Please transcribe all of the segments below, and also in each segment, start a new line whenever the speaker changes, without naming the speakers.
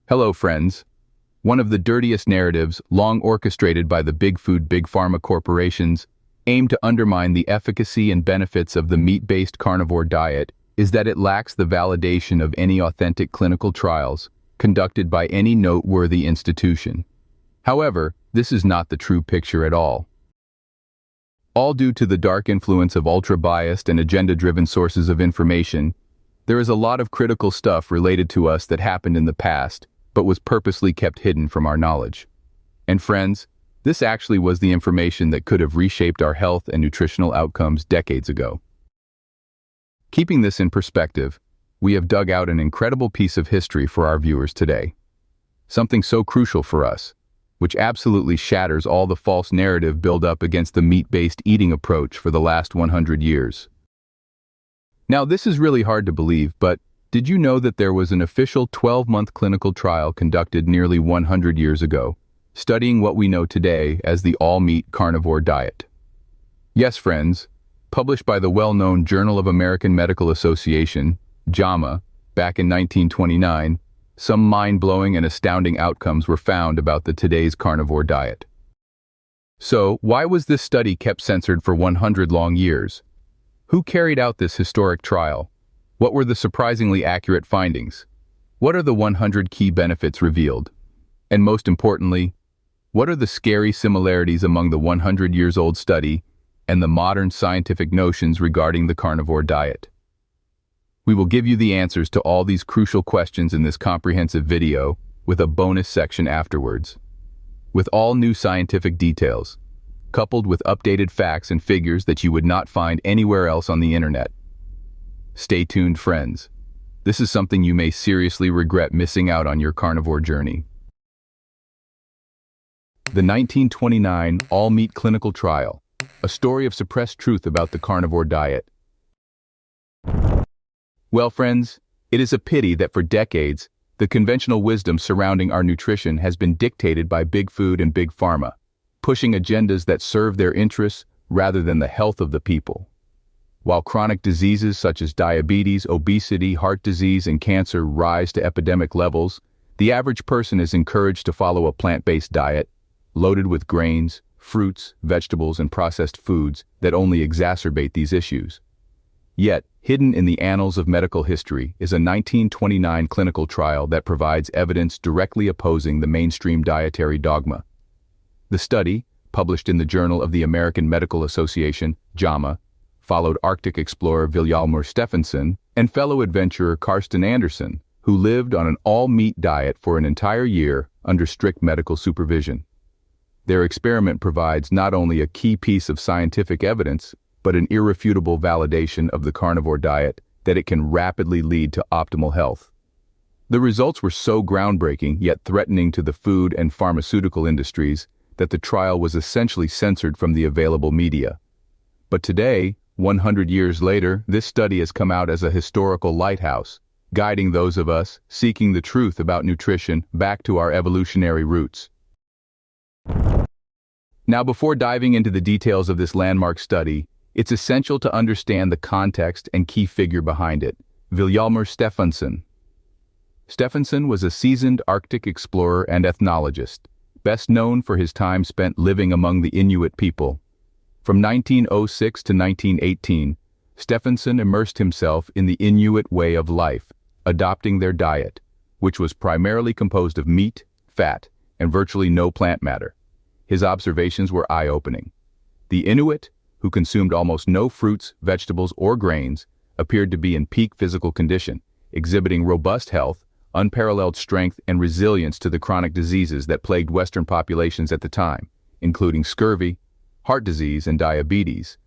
Hello, friends. One of the dirtiest narratives, long orchestrated by the big food, big pharma corporations, aimed to undermine the efficacy and benefits of the meat-based carnivore diet, is that it lacks the validation of any authentic clinical trials conducted by any noteworthy institution. However, this is not the true picture at all. All due to the dark influence of ultra-biased and agenda-driven sources of information, there is a lot of critical stuff related to us that happened in the past, but was purposely kept hidden from our knowledge. And friends, this actually was the information that could have reshaped our health and nutritional outcomes decades ago. Keeping this in perspective, we have dug out an incredible piece of history for our viewers today. Something so crucial for us, which absolutely shatters all the false narrative built up against the meat-based eating approach for the last 100 years. Now, this is really hard to believe, but did you know that there was an official 12-month clinical trial conducted nearly 100 years ago, studying what we know today as the all-meat carnivore diet? Yes, friends, published by the well-known Journal of American Medical Association, JAMA, back in 1929, some mind-blowing and astounding outcomes were found about the today's carnivore diet. So, why was this study kept censored for 100 long years? Who carried out this historic trial? What were the surprisingly accurate findings? What are the 100 key benefits revealed? And most importantly, what are the scary similarities among the 100 years old study and the modern scientific notions regarding the carnivore diet? We will give you the answers to all these crucial questions in this comprehensive video, with a bonus section afterwards. With all new scientific details, coupled with updated facts and figures that you would not find anywhere else on the internet. Stay tuned, friends. This is something you may seriously regret missing out on your carnivore journey. The 1929 all-meat clinical trial, a story of suppressed truth about the carnivore diet. Well, friends, it is a pity that for decades, the conventional wisdom surrounding our nutrition has been dictated by big food and big pharma, pushing agendas that serve their interests rather than the health of the people. While chronic diseases such as diabetes, obesity, heart disease, and cancer rise to epidemic levels, the average person is encouraged to follow a plant-based diet, loaded with grains, fruits, vegetables, and processed foods that only exacerbate these issues. Yet, hidden in the annals of medical history is a 1929 clinical trial that provides evidence directly opposing the mainstream dietary dogma. The study, published in the Journal of the American Medical Association, JAMA, followed Arctic explorer Vilhjalmur Steffanson and fellow adventurer Karsten Andersen, who lived on an all-meat diet for an entire year under strict medical supervision. Their experiment provides not only a key piece of scientific evidence, but an irrefutable validation of the carnivore diet that it can rapidly lead to optimal health. The results were so groundbreaking yet threatening to the food and pharmaceutical industries that the trial was essentially censored from the available media. But today, 100 years later, this study has come out as a historical lighthouse, guiding those of us seeking the truth about nutrition back to our evolutionary roots. Now, before diving into the details of this landmark study, it's essential to understand the context and key figure behind it, Vilhjalmur Steffanson. Steffanson was a seasoned Arctic explorer and ethnologist, best known for his time spent living among the Inuit people. From 1906 to 1918, Steffanson immersed himself in the Inuit way of life, adopting their diet, which was primarily composed of meat, fat, and virtually no plant matter. His observations were eye-opening. The Inuit, who consumed almost no fruits, vegetables, or grains, appeared to be in peak physical condition, exhibiting robust health, unparalleled strength, and resilience to the chronic diseases that plagued Western populations at the time, including scurvy, heart disease, and diabetes,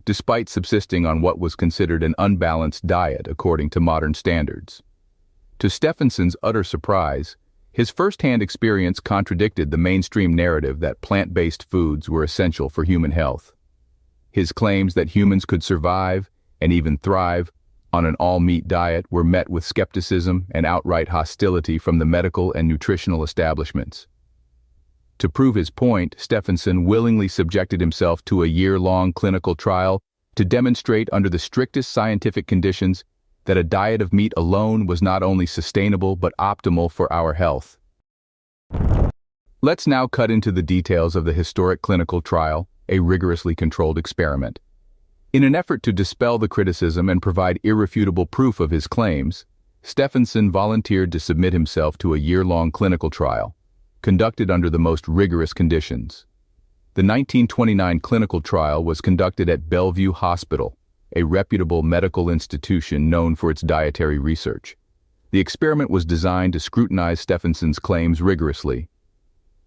despite subsisting on what was considered an unbalanced diet according to modern standards. To Steffanson's utter surprise, his first-hand experience contradicted the mainstream narrative that plant-based foods were essential for human health. His claims that humans could survive, and even thrive, on an all-meat diet were met with skepticism and outright hostility from the medical and nutritional establishments. To prove his point, Steffanson willingly subjected himself to a year-long clinical trial to demonstrate under the strictest scientific conditions that a diet of meat alone was not only sustainable but optimal for our health. Let's now cut into the details of the historic clinical trial, a rigorously controlled experiment. In an effort to dispel the criticism and provide irrefutable proof of his claims, Steffanson volunteered to submit himself to a year-long clinical trial, conducted under the most rigorous conditions. The 1929 clinical trial was conducted at Bellevue Hospital, a reputable medical institution known for its dietary research. The experiment was designed to scrutinize Steffanson's claims rigorously.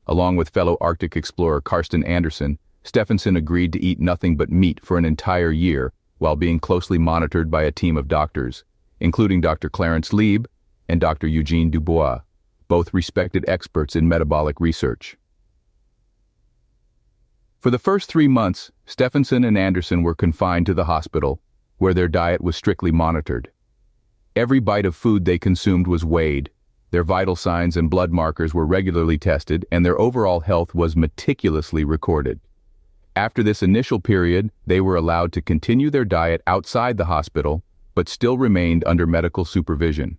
Along with fellow Arctic explorer Carsten Andersen, Steffanson agreed to eat nothing but meat for an entire year while being closely monitored by a team of doctors, including Dr. Clarence Lieb and Dr. Eugene Dubois, both respected experts in metabolic research. For the first 3 months, Steffanson and Andersen were confined to the hospital, where their diet was strictly monitored. Every bite of food they consumed was weighed, their vital signs and blood markers were regularly tested, and their overall health was meticulously recorded. After this initial period, they were allowed to continue their diet outside the hospital, but still remained under medical supervision.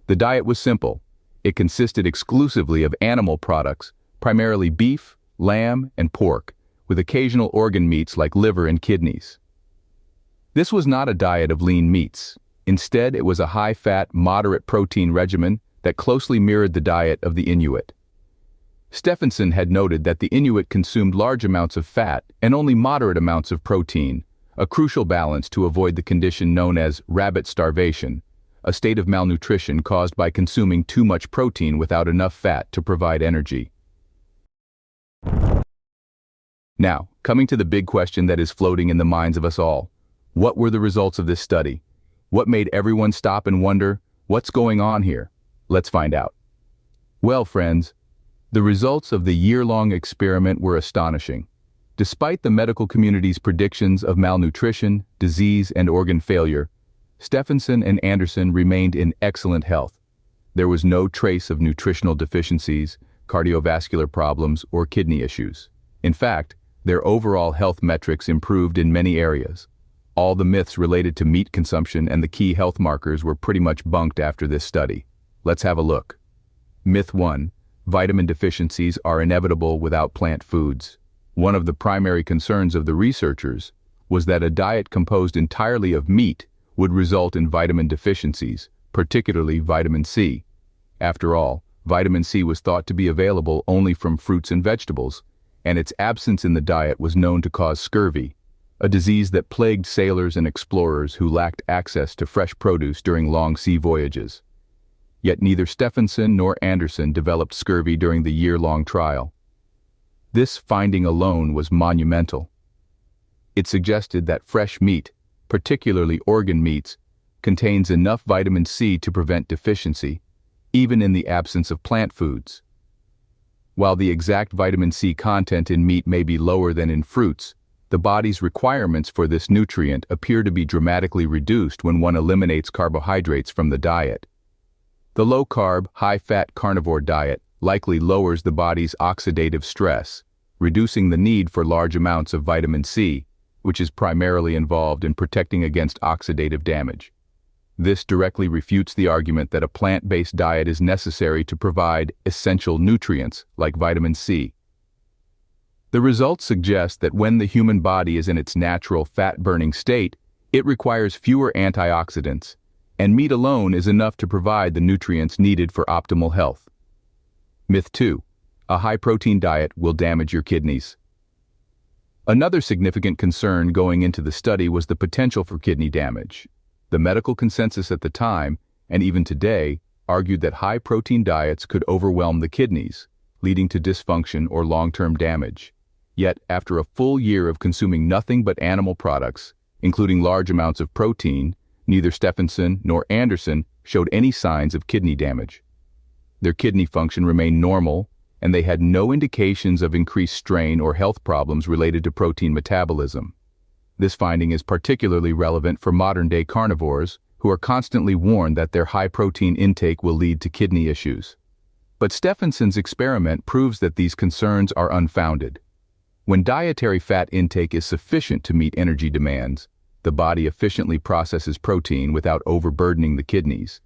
The diet was simple. It consisted exclusively of animal products, primarily beef, lamb, and pork, with occasional organ meats like liver and kidneys. This was not a diet of lean meats. Instead, it was a high-fat, moderate protein regimen that closely mirrored the diet of the Inuit. Steffanson had noted that the Inuit consumed large amounts of fat and only moderate amounts of protein, a crucial balance to avoid the condition known as rabbit starvation, a state of malnutrition caused by consuming too much protein without enough fat to provide energy. Now, coming to the big question that is floating in the minds of us all. What were the results of this study? What made everyone stop and wonder, what's going on here? Let's find out. Well, friends, the results of the year-long experiment were astonishing. Despite the medical community's predictions of malnutrition, disease, and organ failure, Steffanson and Andersen remained in excellent health. There was no trace of nutritional deficiencies, cardiovascular problems, or kidney issues. In fact, their overall health metrics improved in many areas. All the myths related to meat consumption and the key health markers were pretty much bunked after this study. Let's have a look. Myth 1. Vitamin deficiencies are inevitable without plant foods. One of the primary concerns of the researchers was that a diet composed entirely of meat would result in vitamin deficiencies, particularly vitamin C. After all, vitamin C was thought to be available only from fruits and vegetables, and its absence in the diet was known to cause scurvy, a disease that plagued sailors and explorers who lacked access to fresh produce during long sea voyages. Yet neither Steffanson nor Andersen developed scurvy during the year-long trial. This finding alone was monumental. It suggested that fresh meat, particularly organ meats, contains enough vitamin C to prevent deficiency, even in the absence of plant foods. While the exact vitamin C content in meat may be lower than in fruits, the body's requirements for this nutrient appear to be dramatically reduced when one eliminates carbohydrates from the diet. The low-carb, high-fat carnivore diet likely lowers the body's oxidative stress, reducing the need for large amounts of vitamin C, which is primarily involved in protecting against oxidative damage. This directly refutes the argument that a plant-based diet is necessary to provide essential nutrients like vitamin C. The results suggest that when the human body is in its natural fat-burning state, it requires fewer antioxidants, and meat alone is enough to provide the nutrients needed for optimal health. Myth 2. A high-protein diet will damage your kidneys. Another significant concern going into the study was the potential for kidney damage. The medical consensus at the time, and even today, argued that high-protein diets could overwhelm the kidneys, leading to dysfunction or long-term damage. Yet, after a full year of consuming nothing but animal products, including large amounts of protein, neither Steffanson nor Andersen showed any signs of kidney damage. Their kidney function remained normal, and they had no indications of increased strain or health problems related to protein metabolism. This finding is particularly relevant for modern-day carnivores who are constantly warned that their high-protein intake will lead to kidney issues. But Steffanson's experiment proves that these concerns are unfounded. When dietary fat intake is sufficient to meet energy demands, the body efficiently processes protein without overburdening the kidneys.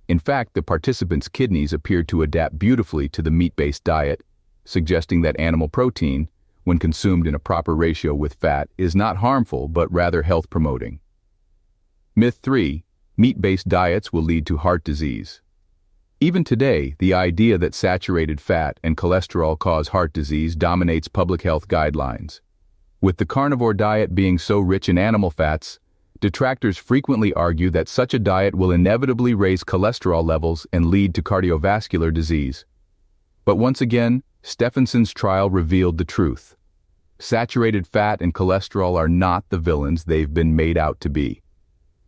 In fact, the participants' kidneys appeared to adapt beautifully to the meat-based diet, suggesting that animal protein, when consumed in a proper ratio with fat, is not harmful but rather health-promoting. Myth 3. Meat-based diets will lead to heart disease. Even today, the idea that saturated fat and cholesterol cause heart disease dominates public health guidelines. With the carnivore diet being so rich in animal fats, detractors frequently argue that such a diet will inevitably raise cholesterol levels and lead to cardiovascular disease. But once again, Steffanson's trial revealed the truth. Saturated fat and cholesterol are not the villains they've been made out to be.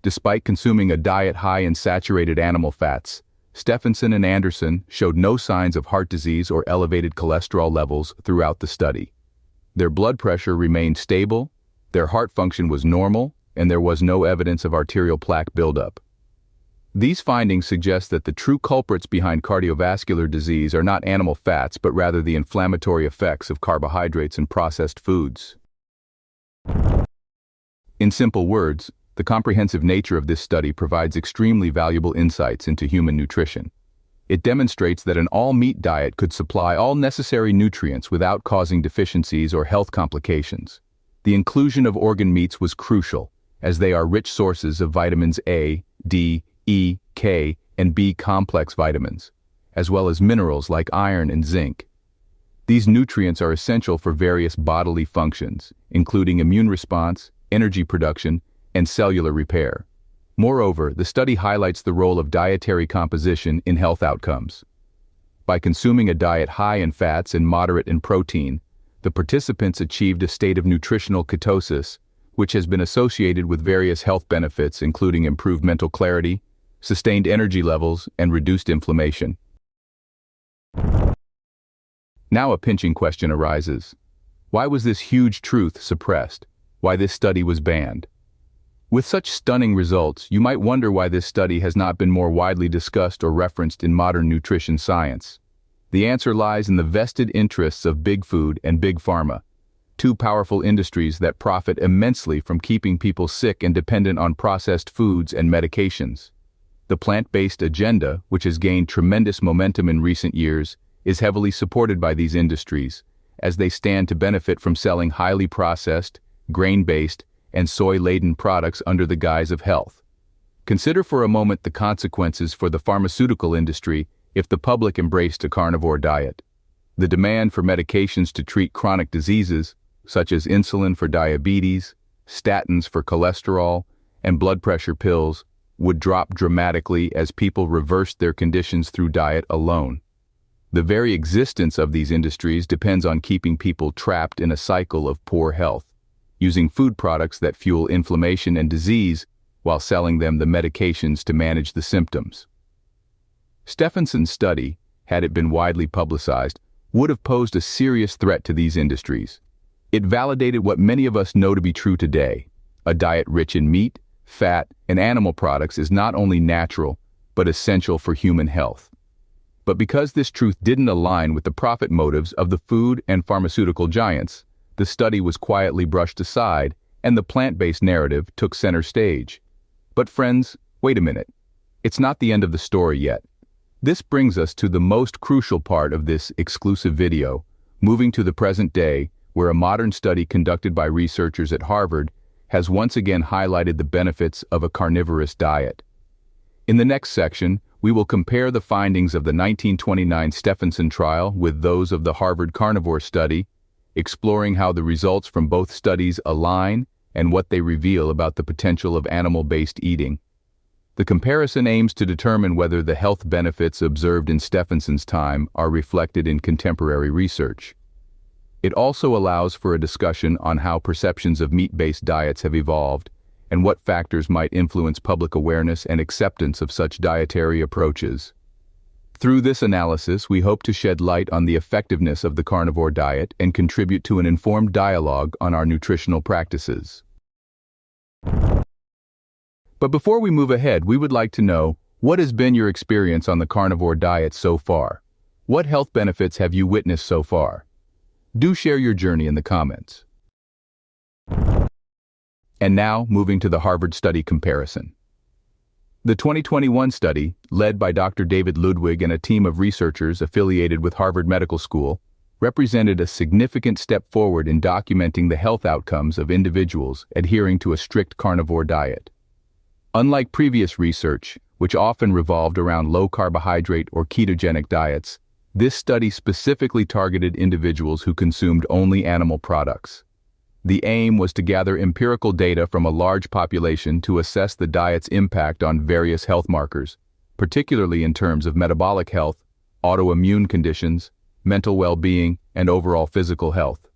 Despite consuming a diet high in saturated animal fats, Steffanson and Anderson showed no signs of heart disease or elevated cholesterol levels throughout the study. Their blood pressure remained stable, their heart function was normal, and there was no evidence of arterial plaque buildup. These findings suggest that the true culprits behind cardiovascular disease are not animal fats but rather the inflammatory effects of carbohydrates and processed foods. In simple words, the comprehensive nature of this study provides extremely valuable insights into human nutrition. It demonstrates that an all-meat diet could supply all necessary nutrients without causing deficiencies or health complications. The inclusion of organ meats was crucial, as they are rich sources of vitamins A, D, E, K, and B complex vitamins, as well as minerals like iron and zinc. These nutrients are essential for various bodily functions, including immune response, energy production, and cellular repair. Moreover, the study highlights the role of dietary composition in health outcomes. By consuming a diet high in fats and moderate in protein, the participants achieved a state of nutritional ketosis, which has been associated with various health benefits including improved mental clarity, sustained energy levels, and reduced inflammation. Now a pinching question arises. Why was this huge truth suppressed? Why this study was banned? With such stunning results, you might wonder why this study has not been more widely discussed or referenced in modern nutrition science. The answer lies in the vested interests of big food and big pharma, two powerful industries that profit immensely from keeping people sick and dependent on processed foods and medications. The plant-based agenda, which has gained tremendous momentum in recent years, is heavily supported by these industries, as they stand to benefit from selling highly processed, grain-based, and soy-laden products under the guise of health. Consider for a moment the consequences for the pharmaceutical industry if the public embraced a carnivore diet. The demand for medications to treat chronic diseases, such as insulin for diabetes, statins for cholesterol, and blood pressure pills, would drop dramatically as people reversed their conditions through diet alone. The very existence of these industries depends on keeping people trapped in a cycle of poor health, using food products that fuel inflammation and disease while selling them the medications to manage the symptoms. Steffanson's study, had it been widely publicized, would have posed a serious threat to these industries. It validated what many of us know to be true today. A diet rich in meat, fat, and animal products is not only natural, but essential for human health. But because this truth didn't align with the profit motives of the food and pharmaceutical giants, the study was quietly brushed aside, and the plant-based narrative took center stage. But friends, wait a minute. It's not the end of the story yet. This brings us to the most crucial part of this exclusive video, moving to the present day, where a modern study conducted by researchers at Harvard has once again highlighted the benefits of a carnivorous diet. In the next section, we will compare the findings of the 1929 Steffanson trial with those of the Harvard Carnivore Study, exploring how the results from both studies align and what they reveal about the potential of animal-based eating. The comparison aims to determine whether the health benefits observed in Steffanson's time are reflected in contemporary research. It also allows for a discussion on how perceptions of meat-based diets have evolved and what factors might influence public awareness and acceptance of such dietary approaches. Through this analysis, we hope to shed light on the effectiveness of the carnivore diet and contribute to an informed dialogue on our nutritional practices. But before we move ahead, we would like to know, what has been your experience on the carnivore diet so far? What health benefits have you witnessed so far? Do share your journey in the comments. And now, moving to the Harvard study comparison. The 2021 study, led by Dr. David Ludwig and a team of researchers affiliated with Harvard Medical School, represented a significant step forward in documenting the health outcomes of individuals adhering to a strict carnivore diet. Unlike previous research, which often revolved around low-carbohydrate or ketogenic diets, this study specifically targeted individuals who consumed only animal products. The aim was to gather empirical data from a large population to assess the diet's impact on various health markers, particularly in terms of metabolic health, autoimmune conditions, mental well-being, and overall physical health.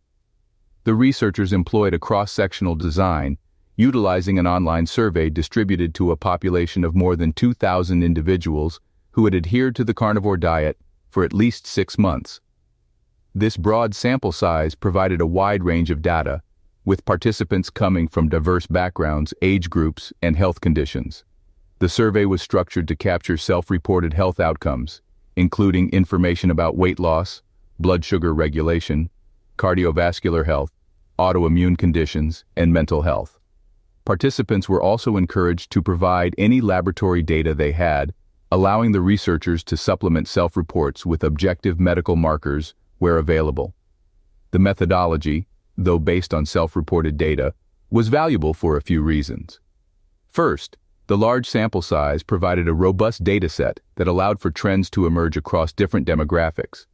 The researchers employed a cross-sectional design, utilizing an online survey distributed to a population of more than 2,000 individuals who had adhered to the carnivore diet for at least 6 months. This broad sample size provided a wide range of data, with participants coming from diverse backgrounds, age groups, and health conditions. The survey was structured to capture self-reported health outcomes, including information about weight loss, blood sugar regulation, cardiovascular health, autoimmune conditions, and mental health. Participants were also encouraged to provide any laboratory data they had, allowing the researchers to supplement self-reports with objective medical markers where available. The methodology, though based on self-reported data, was valuable for a few reasons. First, the large sample size provided a robust dataset that allowed for trends to emerge across different demographics.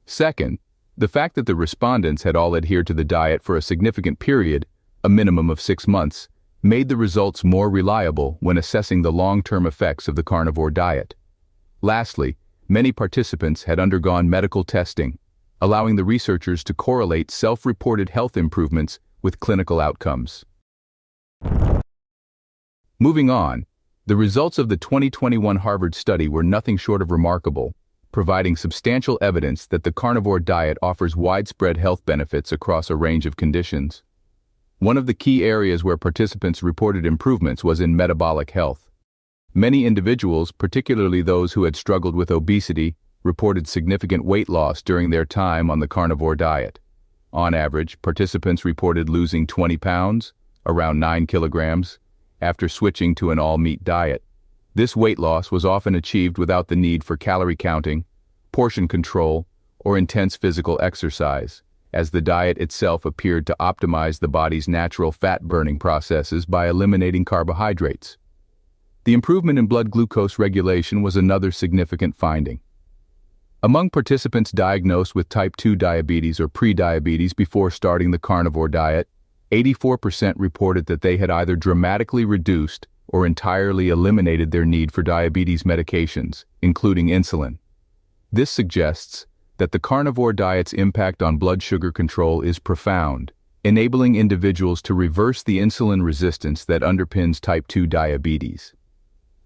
Second, the fact that the respondents had all adhered to the diet for a significant period, a minimum of 6 months, made the results more reliable when assessing the long-term effects of the carnivore diet. Lastly, many participants had undergone medical testing, allowing the researchers to correlate self-reported health improvements with clinical outcomes. Moving on, the results of the 2021 Harvard study were nothing short of remarkable, providing substantial evidence that the carnivore diet offers widespread health benefits across a range of conditions. One of the key areas where participants reported improvements was in metabolic health. Many individuals, particularly those who had struggled with obesity, reported significant weight loss during their time on the carnivore diet. On average, participants reported losing 20 pounds, around 9 kilograms, after switching to an all-meat diet. This weight loss was often achieved without the need for calorie counting, portion control, or intense physical exercise, as the diet itself appeared to optimize the body's natural fat-burning processes by eliminating carbohydrates. The improvement in blood glucose regulation was another significant finding. Among participants diagnosed with type 2 diabetes or prediabetes before starting the carnivore diet, 84% reported that they had either dramatically reduced or entirely eliminated their need for diabetes medications, including insulin. This suggests that the carnivore diet's impact on blood sugar control is profound, enabling individuals to reverse the insulin resistance that underpins type 2 diabetes.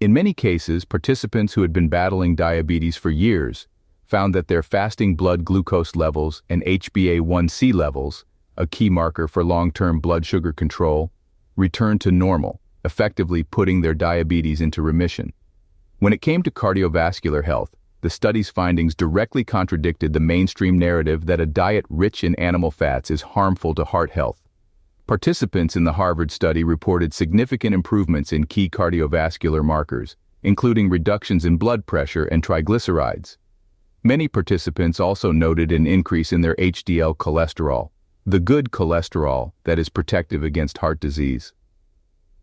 In many cases, participants who had been battling diabetes for years found that their fasting blood glucose levels and HbA1c levels, a key marker for long-term blood sugar control, returned to normal, effectively putting their diabetes into remission. When it came to cardiovascular health, the study's findings directly contradicted the mainstream narrative that a diet rich in animal fats is harmful to heart health. Participants in the Harvard study reported significant improvements in key cardiovascular markers, including reductions in blood pressure and triglycerides. Many participants also noted an increase in their HDL cholesterol, the good cholesterol that is protective against heart disease.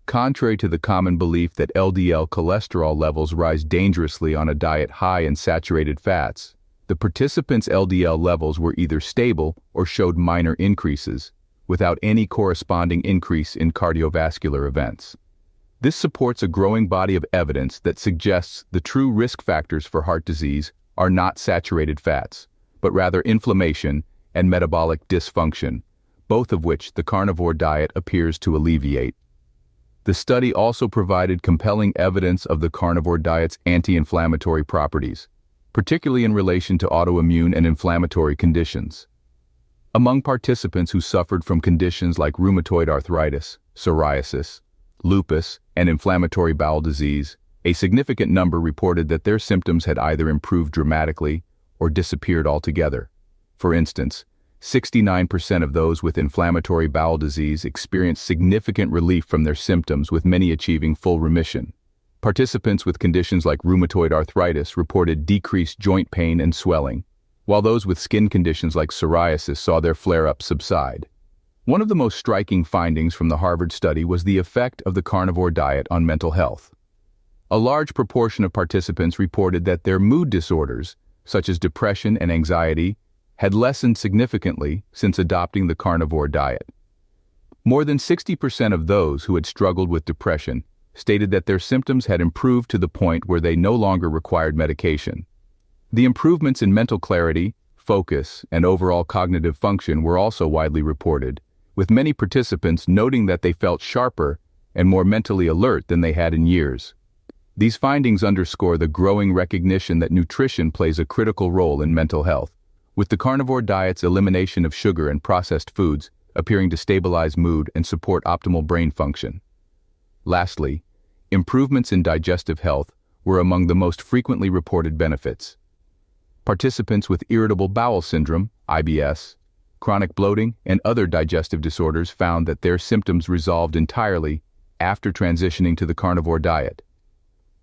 Contrary to the common belief that LDL cholesterol levels rise dangerously on a diet high in saturated fats, the participants' LDL levels were either stable or showed minor increases, without any corresponding increase in cardiovascular events. This supports a growing body of evidence that suggests the true risk factors for heart disease are not saturated fats, but rather inflammation and metabolic dysfunction, both of which the carnivore diet appears to alleviate. The study also provided compelling evidence of the carnivore diet's anti-inflammatory properties, particularly in relation to autoimmune and inflammatory conditions. Among participants who suffered from conditions like rheumatoid arthritis, psoriasis, lupus, and inflammatory bowel disease, a significant number reported that their symptoms had either improved dramatically or disappeared altogether. For instance, 69% of those with inflammatory bowel disease experienced significant relief from their symptoms, with many achieving full remission. Participants with conditions like rheumatoid arthritis reported decreased joint pain and swelling, while those with skin conditions like psoriasis saw their flare-ups subside. One of the most striking findings from the Harvard study was the effect of the carnivore diet on mental health. A large proportion of participants reported that their mood disorders, such as depression and anxiety, had lessened significantly since adopting the carnivore diet. More than 60% of those who had struggled with depression stated that their symptoms had improved to the point where they no longer required medication. The improvements in mental clarity, focus, and overall cognitive function were also widely reported, with many participants noting that they felt sharper and more mentally alert than they had in years. These findings underscore the growing recognition that nutrition plays a critical role in mental health, with the carnivore diet's elimination of sugar and processed foods appearing to stabilize mood and support optimal brain function. Lastly, improvements in digestive health were among the most frequently reported benefits. Participants with irritable bowel syndrome, IBS, chronic bloating, and other digestive disorders found that their symptoms resolved entirely after transitioning to the carnivore diet.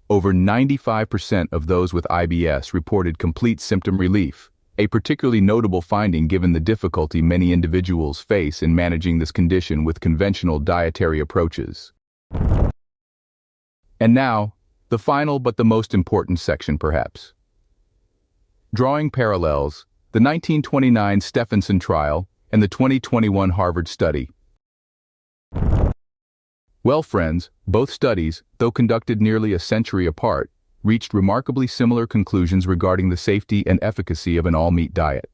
Over 95% of those with IBS reported complete symptom relief, a particularly notable finding given the difficulty many individuals face in managing this condition with conventional dietary approaches. And now, the final but the most important section perhaps. Drawing parallels, the 1929 Steffanson trial and the 2021 Harvard study. Well, friends, both studies, though conducted nearly a century apart, reached remarkably similar conclusions regarding the safety and efficacy of an all-meat diet.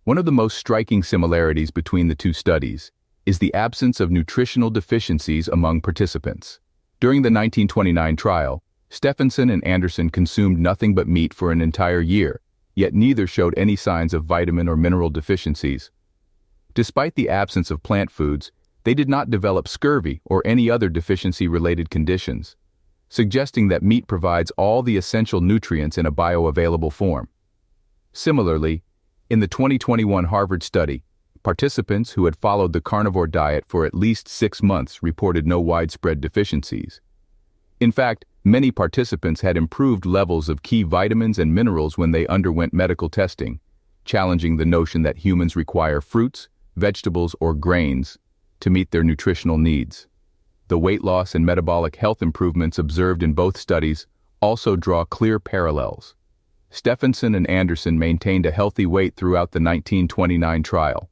One of the most striking similarities between the two studies is the absence of nutritional deficiencies among participants. During the 1929 trial, Steffanson and Anderson consumed nothing but meat for an entire year, yet neither showed any signs of vitamin or mineral deficiencies. Despite the absence of plant foods, they did not develop scurvy or any other deficiency-related conditions, suggesting that meat provides all the essential nutrients in a bioavailable form. Similarly, in the 2021 Harvard study, participants who had followed the carnivore diet for at least 6 months reported no widespread deficiencies. In fact, many participants had improved levels of key vitamins and minerals when they underwent medical testing, challenging the notion that humans require fruits, vegetables, or grains to meet their nutritional needs. The weight loss and metabolic health improvements observed in both studies also draw clear parallels. Steffanson and Anderson maintained a healthy weight throughout the 1929 trial,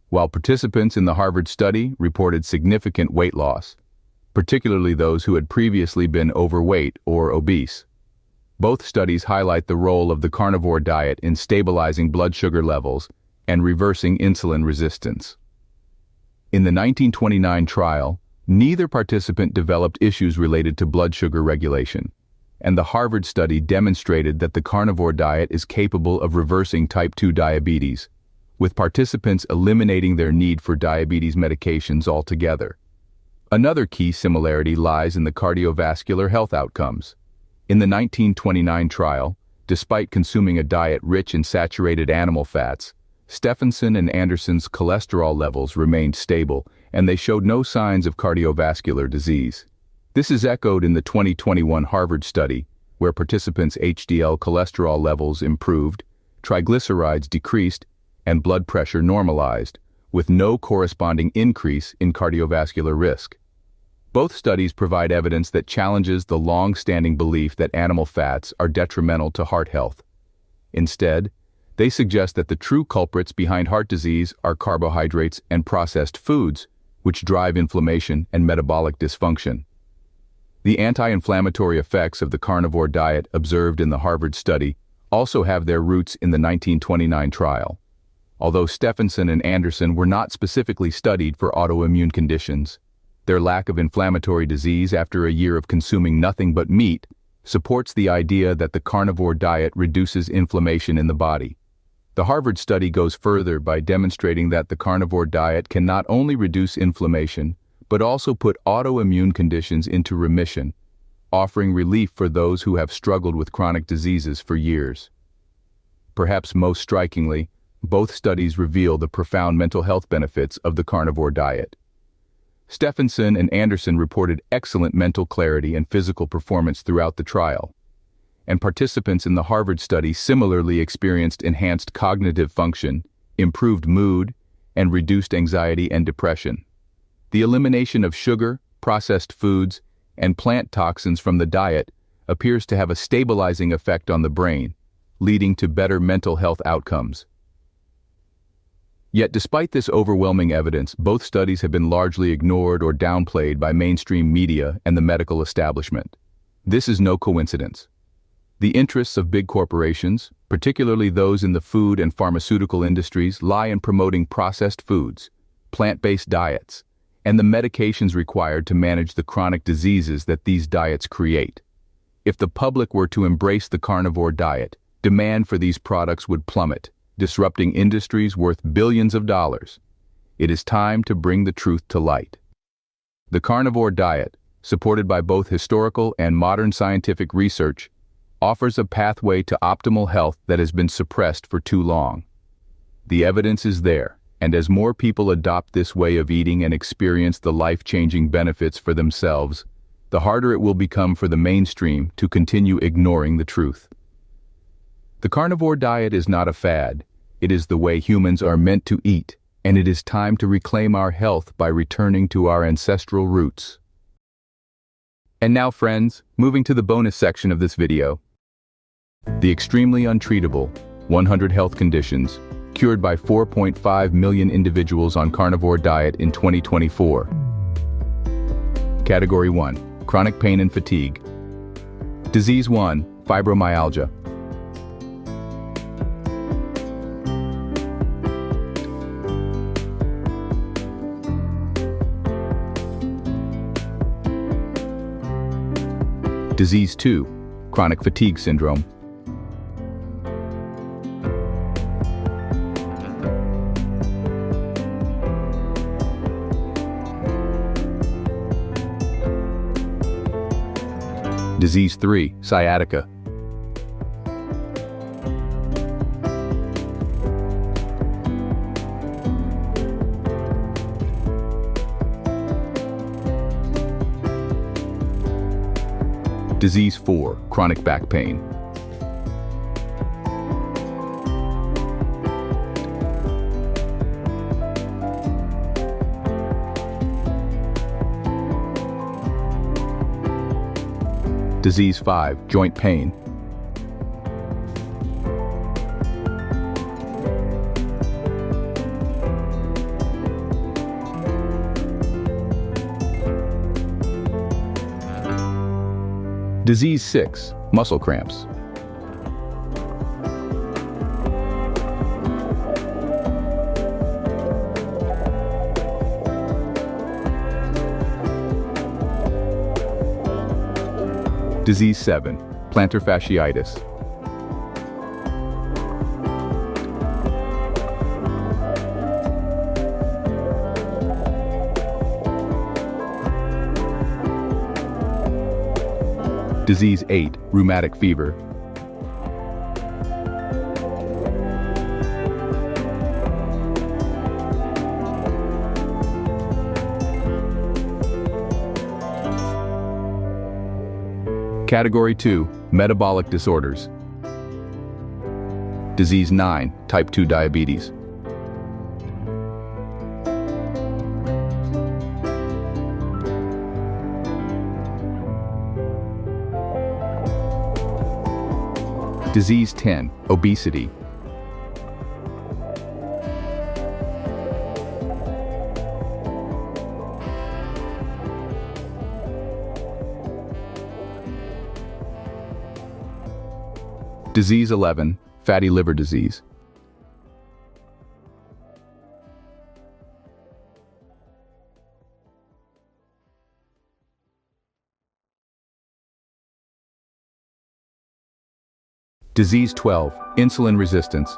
while participants in the Harvard study reported significant weight loss, particularly those who had previously been overweight or obese. Both studies highlight the role of the carnivore diet in stabilizing blood sugar levels and reversing insulin resistance. In the 1929 trial, neither participant developed issues related to blood sugar regulation, and the Harvard study demonstrated that the carnivore diet is capable of reversing type 2 diabetes, with participants eliminating their need for diabetes medications altogether. Another key similarity lies in the cardiovascular health outcomes. In the 1929 trial, despite consuming a diet rich in saturated animal fats, Steffanson and Anderson's cholesterol levels remained stable, and they showed no signs of cardiovascular disease. This is echoed in the 2021 Harvard study, where participants' HDL cholesterol levels improved, triglycerides decreased, and blood pressure normalized, with no corresponding increase in cardiovascular risk. Both studies provide evidence that challenges the long-standing belief that animal fats are detrimental to heart health. Instead, they suggest that the true culprits behind heart disease are carbohydrates and processed foods, which drive inflammation and metabolic dysfunction. The anti-inflammatory effects of the carnivore diet observed in the Harvard study also have their roots in the 1929 trial. Although Steffanson and Anderson were not specifically studied for autoimmune conditions, their lack of inflammatory disease after a year of consuming nothing but meat supports the idea that the carnivore diet reduces inflammation in the body. The Harvard study goes further by demonstrating that the carnivore diet can not only reduce inflammation, but also put autoimmune conditions into remission, offering relief for those who have struggled with chronic diseases for years. Perhaps most strikingly, both studies reveal the profound mental health benefits of the carnivore diet. Steffanson and Anderson reported excellent mental clarity and physical performance throughout the trial, and participants in the Harvard study similarly experienced enhanced cognitive function, improved mood, and reduced anxiety and depression. The elimination of sugar, processed foods, and plant toxins from the diet appears to have a stabilizing effect on the brain, leading to better mental health outcomes. Yet despite this overwhelming evidence, both studies have been largely ignored or downplayed by mainstream media and the medical establishment. This is no coincidence. The interests of big corporations, particularly those in the food and pharmaceutical industries, lie in promoting processed foods, plant-based diets, and the medications required to manage the chronic diseases that these diets create. If the public were to embrace the carnivore diet, demand for these products would plummet, disrupting industries worth billions of dollars. It is time to bring the truth to light. The carnivore diet, supported by both historical and modern scientific research, offers a pathway to optimal health that has been suppressed for too long. The evidence is there, and as more people adopt this way of eating and experience the life-changing benefits for themselves, the harder it will become for the mainstream to continue ignoring the truth. The carnivore diet is not a fad. It is the way humans are meant to eat, and it is time to reclaim our health by returning to our ancestral roots. And now, friends, moving to the bonus section of this video. The extremely untreatable 100 health conditions cured by 4.5 million individuals on carnivore diet in 2024. Category 1. Chronic pain and fatigue. Disease 1. Fibromyalgia. Disease 2. Chronic fatigue syndrome. Disease 3. Sciatica. Disease 4. Chronic back pain. Disease 5. Joint pain. Disease 6. Muscle cramps. Disease 7. Plantar fasciitis. Disease 8. Rheumatic fever. Category 2. Metabolic disorders. Disease 9. Type 2 diabetes. Disease 10. Obesity. Disease 11. Fatty liver disease. Disease 12. Insulin resistance.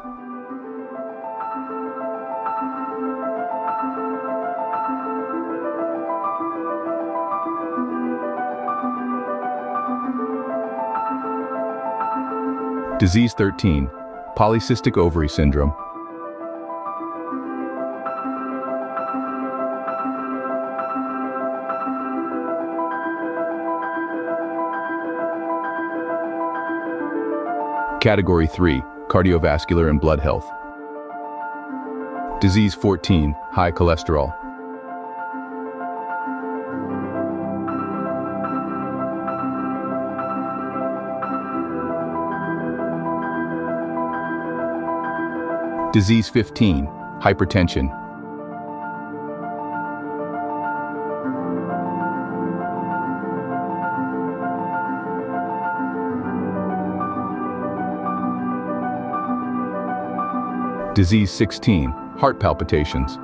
Disease 13. Polycystic ovary syndrome. Category 3, cardiovascular and blood health. Disease 14, high cholesterol. Disease 15, hypertension. Disease 16, heart palpitations.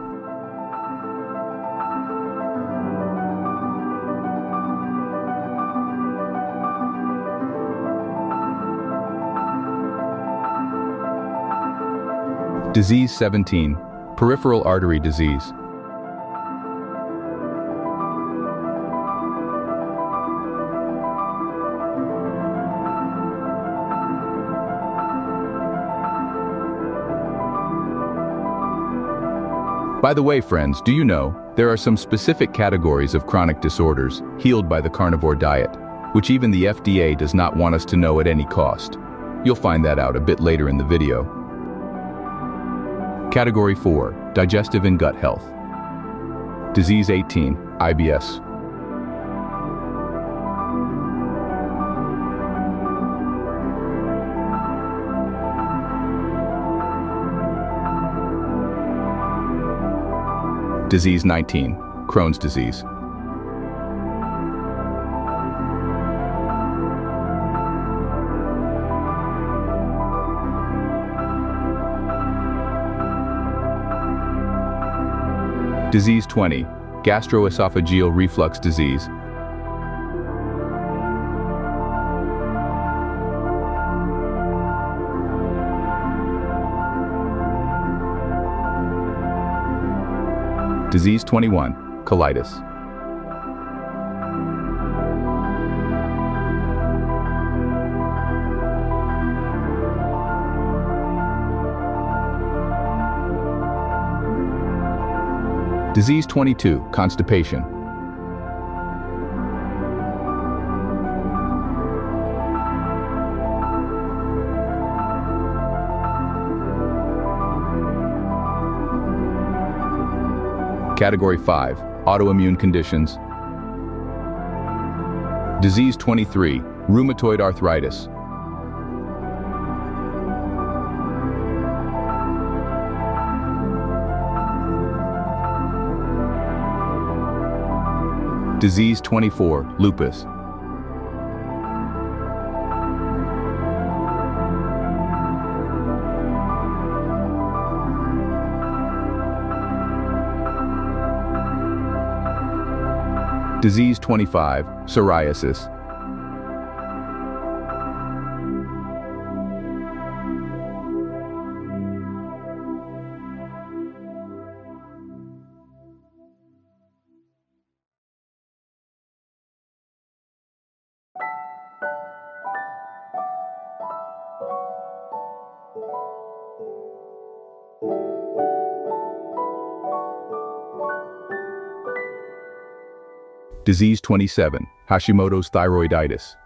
Disease 17, peripheral artery disease. By the way, friends, do you know, there are some specific categories of chronic disorders healed by the carnivore diet, which even the FDA does not want us to know at any cost. You'll find that out a bit later in the video. Category 4, digestive and gut health. Disease 18, IBS. Disease 19, Crohn's disease. Disease 20, gastroesophageal reflux disease. Disease 21, colitis. Disease 22, constipation. Category 5, autoimmune conditions. Disease 23, rheumatoid arthritis. Disease 24, lupus. Disease 25, psoriasis. Disease 27, Hashimoto's thyroiditis.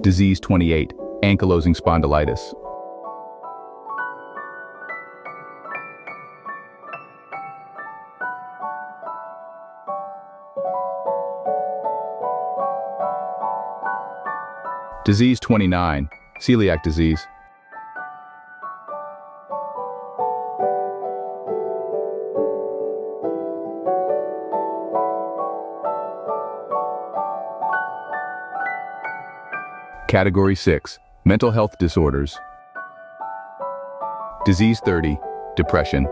Disease 28, ankylosing spondylitis. Disease 29, celiac disease. Category 6, mental health disorders. Disease 30, depression.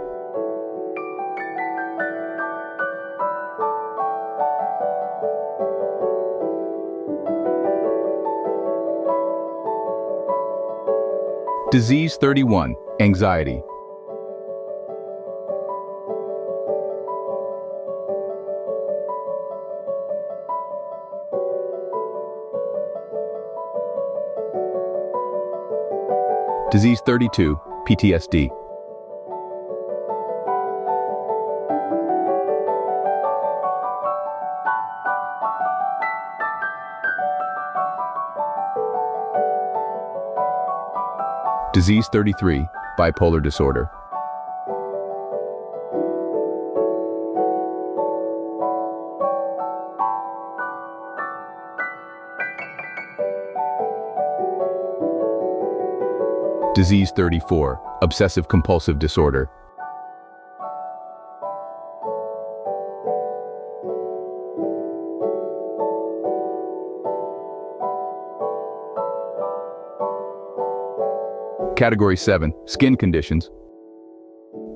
Disease 31, anxiety. Disease 32, PTSD. Disease 33, bipolar disorder. Disease 34, obsessive-compulsive disorder. Category 7, skin conditions.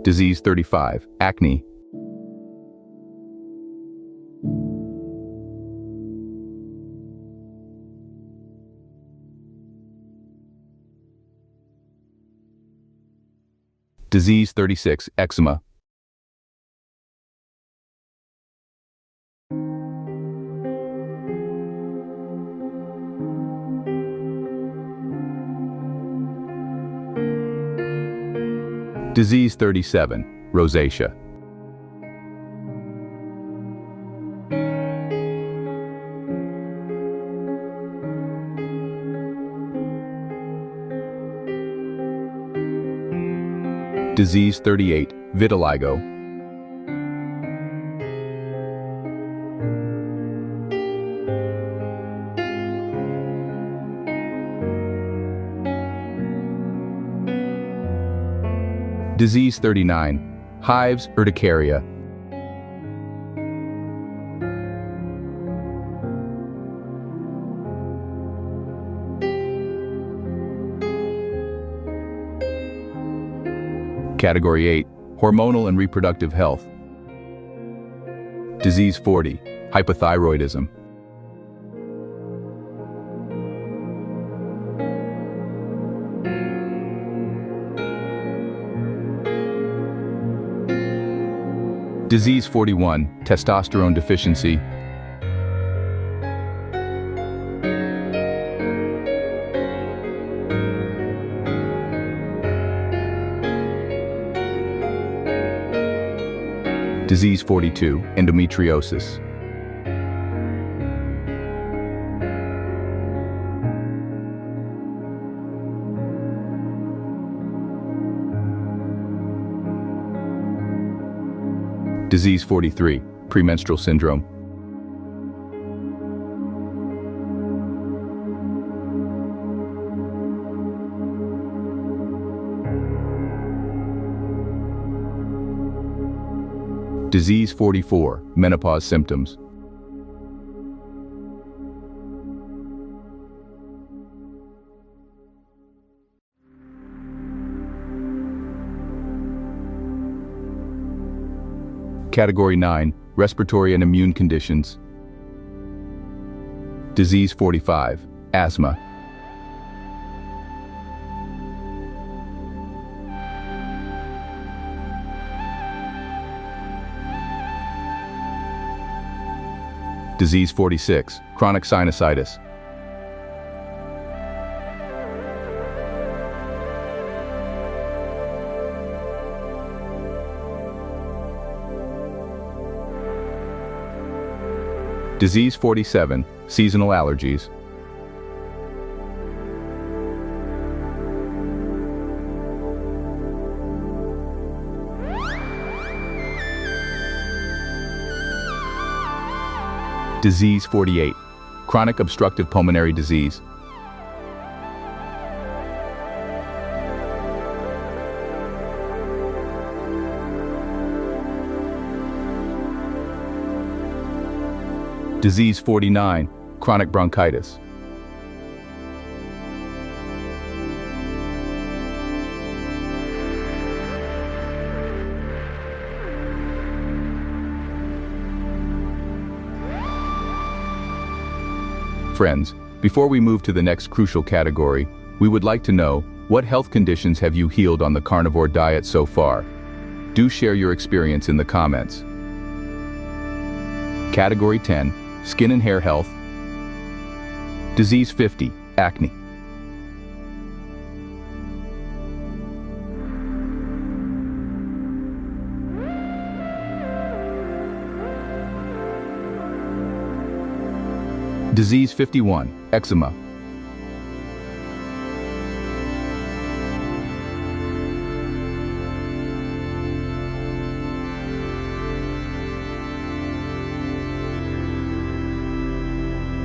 Disease 35, acne. Disease 36, eczema. Disease 37, rosacea. Disease 38, vitiligo. Disease 39, hives, urticaria. Category 8, hormonal and reproductive health. Disease 40, hypothyroidism. Disease 41, testosterone deficiency. Disease 42, endometriosis. Disease 43, premenstrual syndrome. Disease 44, menopause symptoms. Category 9, respiratory and immune conditions. Disease 45, asthma. Disease 46, chronic sinusitis. Disease 47, seasonal allergies. Disease 48, chronic obstructive pulmonary disease. Disease 49, chronic bronchitis. Friends, before we move to the next crucial category, we would like to know, what health conditions have you healed on the carnivore diet so far? Do share your experience in the comments. Category 10, skin and hair health. Disease 50, acne. Disease 51, eczema.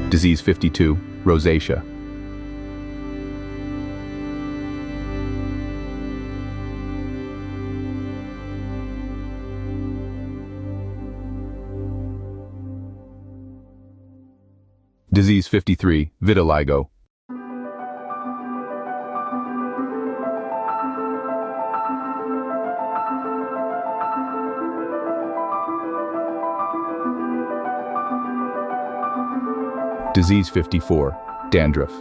Disease 52, rosacea. Disease 53, vitiligo. Disease 54, dandruff.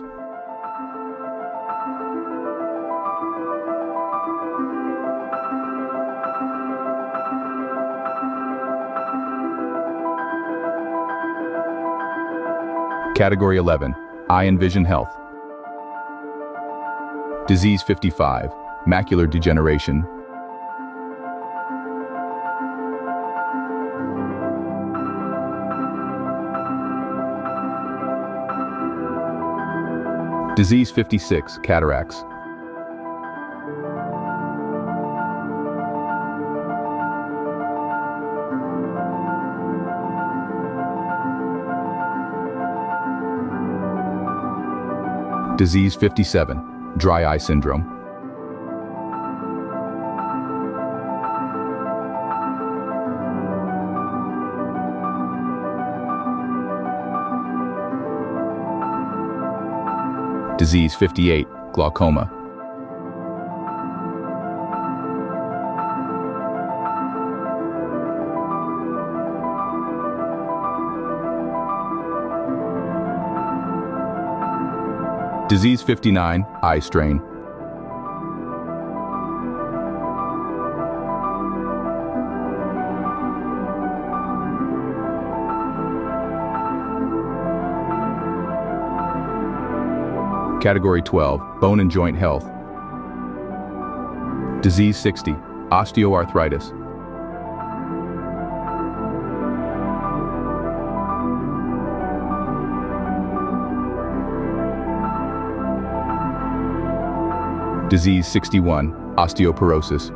Category 11, eye and vision health. Disease 55, macular degeneration. Disease 56, cataracts. Disease 57, dry eye syndrome. Disease 58, glaucoma. Disease 59, eye strain. Category 12, bone and joint health. Disease 60, osteoarthritis. Disease 61, osteoporosis.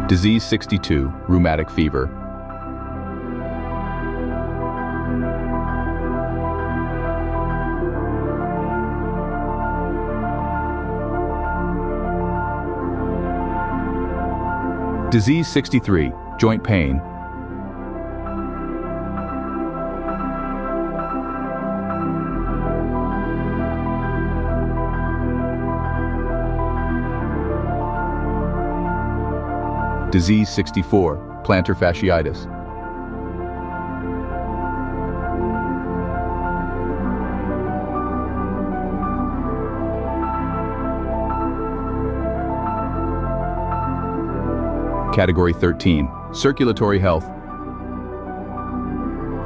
Disease 62, rheumatic fever. Disease 63, joint pain. Disease 64, plantar fasciitis. Category 13, circulatory health.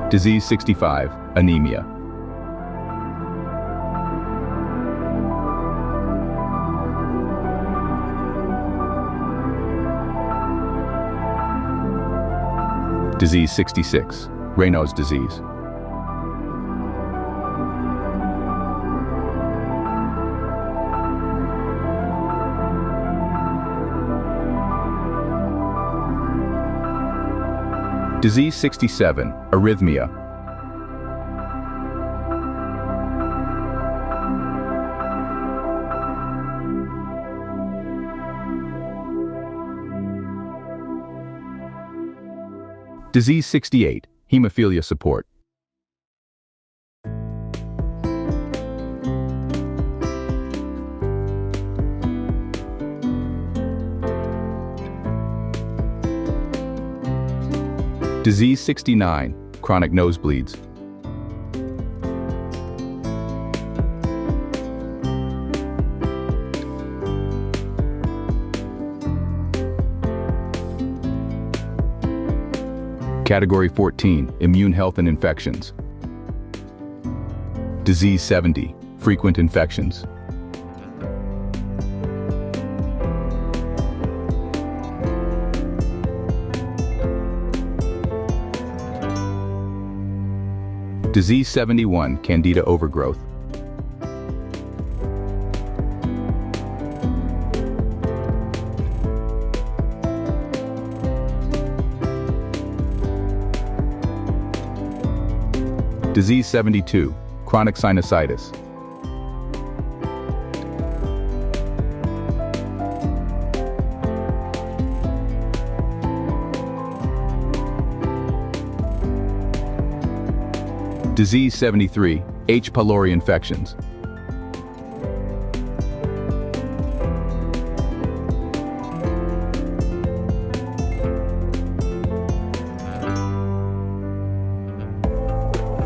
Disease 65, anemia. Disease 66, Raynaud's disease. Disease 67, arrhythmia. Disease 68, hemophilia support. Disease 69, chronic nosebleeds. Category 14, immune health and infections. Disease 70, frequent infections. Disease 71, candida overgrowth. Disease 72, chronic sinusitis. Disease 73, H. pylori infections.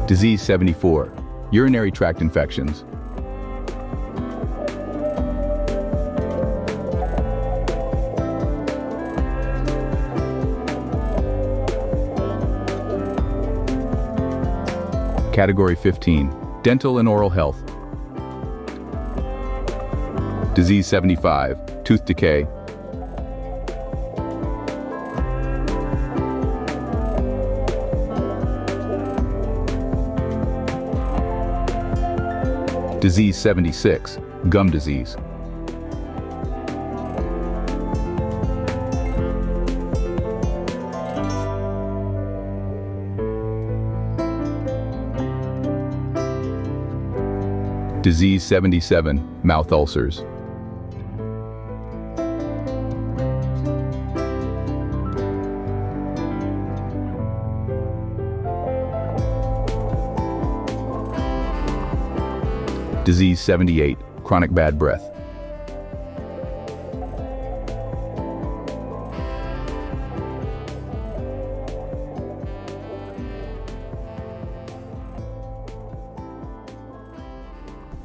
Disease 74, urinary tract infections. Category 15, dental and oral health. Disease 75, tooth decay. Disease 76, gum disease. Disease 77, mouth ulcers. Disease 78, chronic bad breath.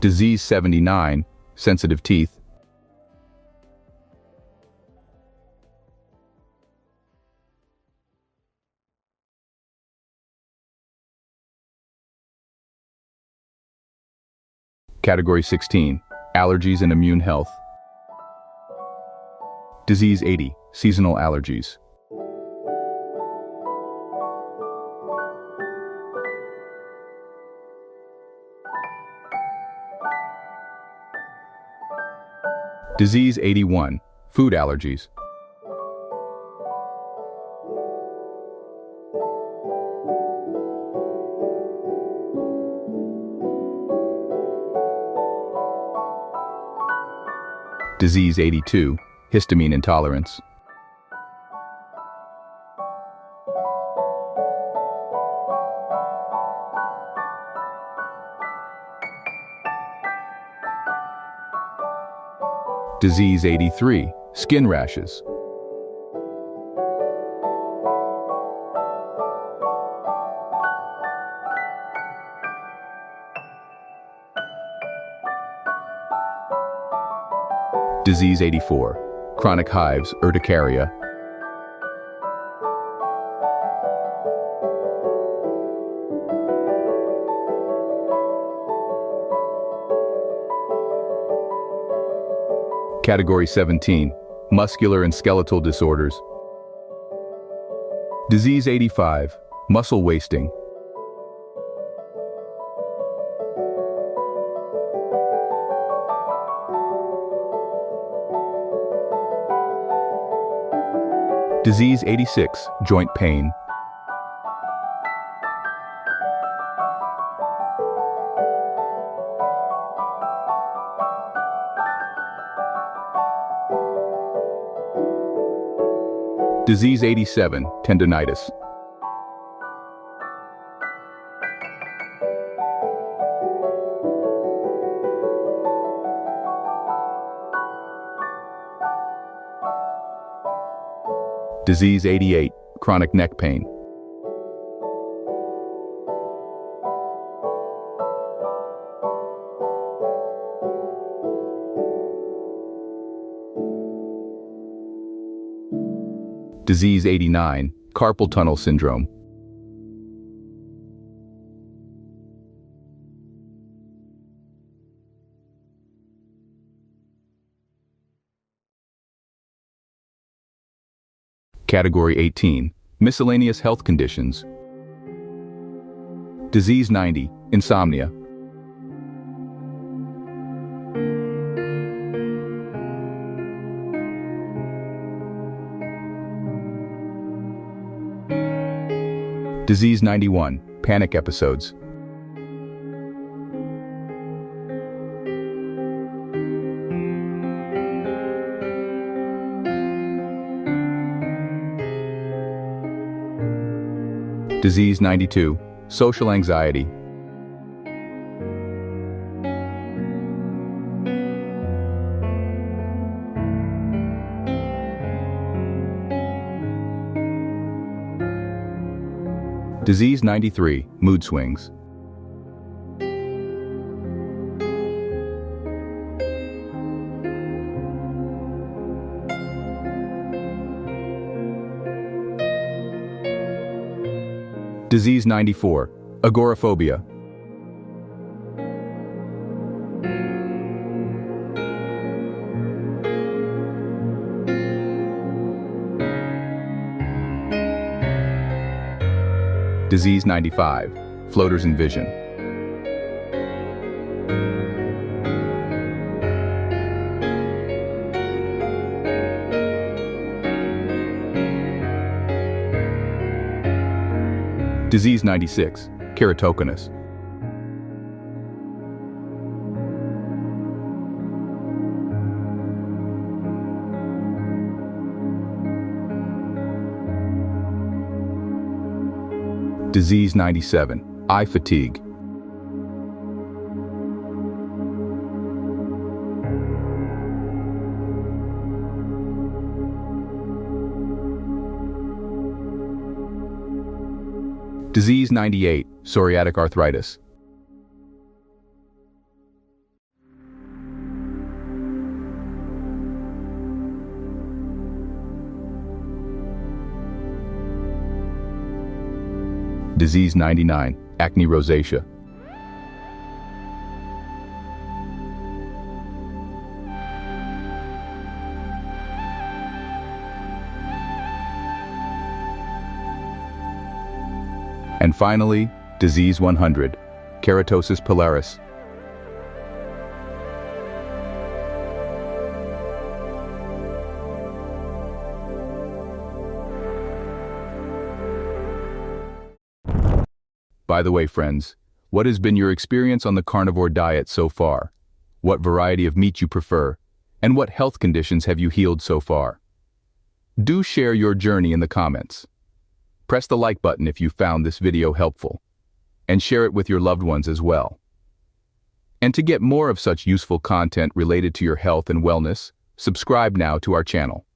Disease 79, sensitive teeth. Category 16, allergies and immune health. Disease 80, seasonal allergies. Disease 81, food allergies. Disease 82, histamine intolerance. Disease 83, skin rashes. Disease 84, chronic hives, urticaria. Category 17, muscular and skeletal disorders. Disease 85, muscle wasting. Disease 86, joint pain. Disease 87, tendinitis. Disease 88, chronic neck pain. Disease 89, carpal tunnel syndrome. Category 18, miscellaneous health conditions. Disease 90, insomnia. Disease 91, panic episodes. Disease 92. Social anxiety. Disease 93. Mood swings. Disease 94. Agoraphobia. Disease 95. Floaters in vision. Disease 96. Keratoconus. Disease 97. Eye fatigue. Disease 98. Psoriatic arthritis. Disease 99. Acne rosacea. And finally, Disease 100. Keratosis pilaris. By the way, friends, what has been your experience on the carnivore diet so far? What variety of meat you prefer? And what health conditions have you healed so far? Do share your journey in the comments. Press the like button if you found this video helpful, and share it with your loved ones as well. And to get more of such useful content related to your health and wellness, subscribe now to our channel.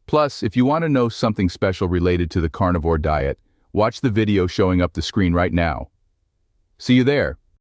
Plus, if you want to know something special related to the carnivore diet, watch the video showing up the screen right now. See you there.